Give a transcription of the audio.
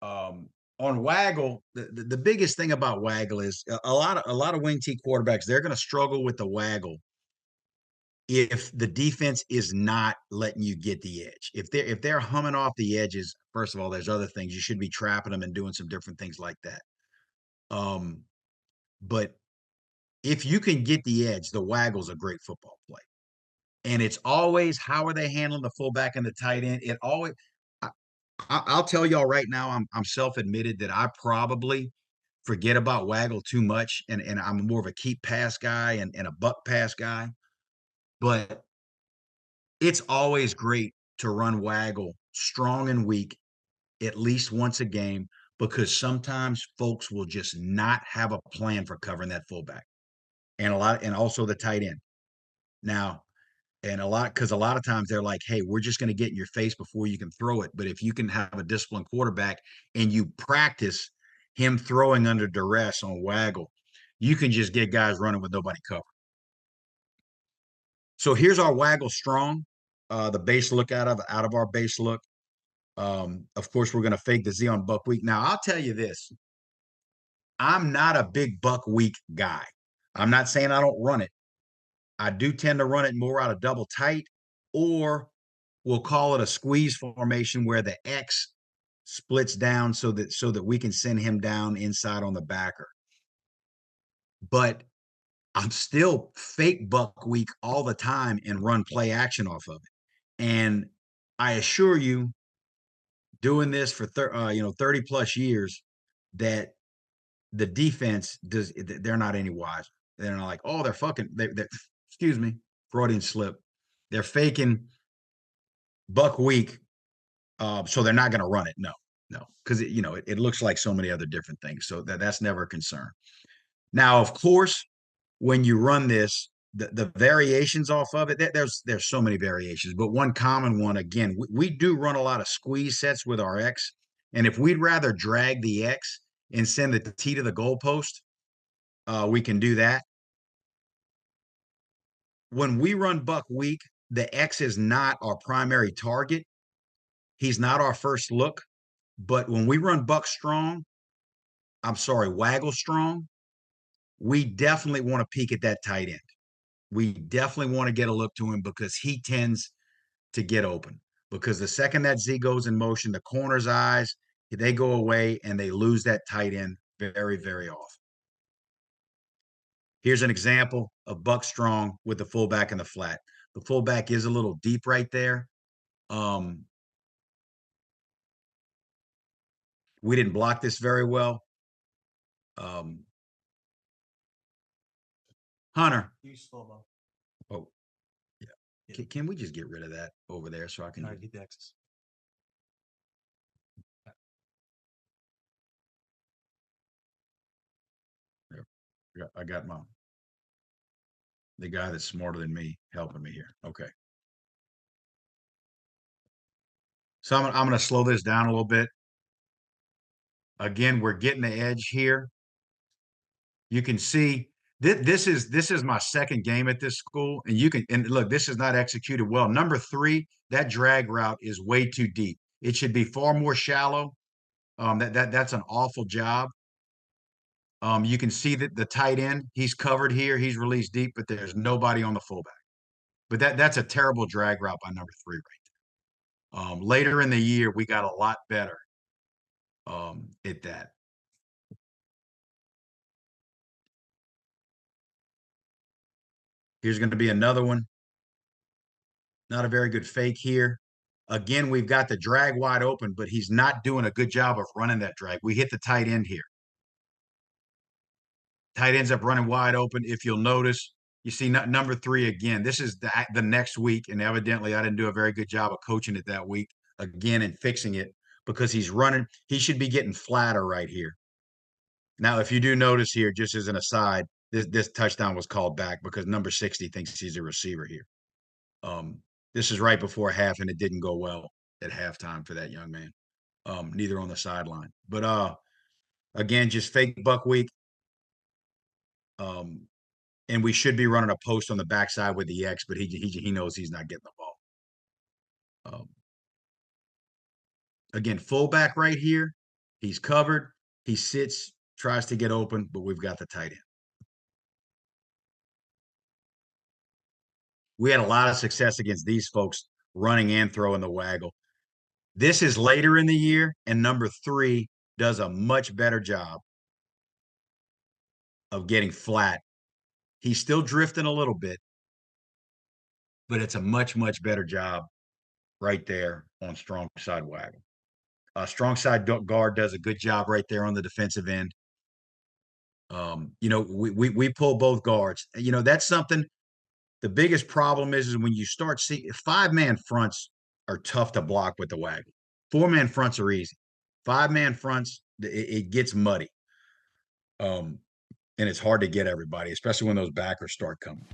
Um, on Waggle, the biggest thing about Waggle is a lot of wing T quarterbacks, they're going to struggle with the Waggle if the defense is not letting you get the edge. If they're humming off the edges, first of all, there's other things you should be trapping them and doing some different things like that. Um, but if you can get the edge, the Waggle's a great football play. And it's always how are they handling the fullback and the tight end? It always I, I'll tell y'all right now, I'm self-admitted that I probably forget about Waggle too much, and I'm more of a keep pass guy and a buck pass guy. But it's always great to run Waggle strong and weak at least once a game because sometimes folks will just not have a plan for covering that fullback and also the tight end. Now, and because a lot of times they're like, hey, we're just going to get in your face before you can throw it. But if you can have a disciplined quarterback and you practice him throwing under duress on Waggle, you can just get guys running with nobody covered. So here's our Waggle strong, the base look out of our base look. Of course, we're going to fake the Z on Buck Week. Now, I'll tell you this: I'm not a big Buck Week guy. I'm not saying I don't run it. I do tend to run it more out of double tight, or we'll call it a squeeze formation where the X splits down so that we can send him down inside on the backer. But I'm still fake Buck Week all the time and run play action off of it. And I assure you, doing this for 30 plus years, that the defense they're not any wiser. They're not like, oh, they're fucking they're excuse me, Freudian slip. They're faking Buck Week, so they're not going to run it. No, no, because it looks like so many other different things. So that's never a concern. Now, of course, when you run this, the variations off of it, there's so many variations, but one common one, again, we do run a lot of squeeze sets with our X, and if we'd rather drag the X and send the T to the goalpost, we can do that. When we run Buck Week, the X is not our primary target. He's not our first look. But when we run Buck Strong, I'm sorry, Waggle Strong, we definitely want to peek at that tight end. We definitely want to get a look to him because he tends to get open. Because the second that Z goes in motion, the corner's eyes, they go away and they lose that tight end very, very often. Here's an example of Buck Strong with the fullback in the flat. The fullback is a little deep right there. Um, we didn't block this very well. Um, Hunter. Oh, yeah. Can we just get rid of that over there so I can get the access? Yeah, I got the guy that's smarter than me helping me here. Okay. So I'm going to slow this down a little bit. Again, we're getting the edge here. You can see this is my second game at this school, and you can and look, this is not executed well. Number 3, that drag route is way too deep. It should be far more shallow. That's an awful job. You can see that the tight end, he's covered here, he's released deep, but there's nobody on the fullback. But that's a terrible drag route by number 3 right there. Later in the year, we got a lot better at that. Here's going to be another one. Not a very good fake here. Again, we've got the drag wide open, but he's not doing a good job of running that drag. We hit the tight end here. Tight ends up running wide open. If you'll notice, you see number 3 again. This is the next week, and evidently I didn't do a very good job of coaching it that week again and fixing it because he's running. He should be getting flatter right here. Now, if you do notice here, just as an aside, this touchdown was called back because number 60 thinks he's a receiver here. This is right before half, and it didn't go well at halftime for that young man. Neither on the sideline. But again, just fake Buck Week. And we should be running a post on the backside with the X, but he knows he's not getting the ball. Again, fullback right here. He's covered. He sits, tries to get open, but we've got the tight end. We had a lot of success against these folks running and throwing the waggle. This is later in the year, and number 3 does a much better job of getting flat. He's still drifting a little bit, but it's a much, much better job right there on strong side waggle. Strong side guard does a good job right there on the defensive end. We pull both guards. That's something. The biggest problem is when you start seeing 5-man fronts are tough to block with the waggle. 4-man fronts are easy. 5-man fronts, it gets muddy. And it's hard to get everybody, especially when those backers start coming.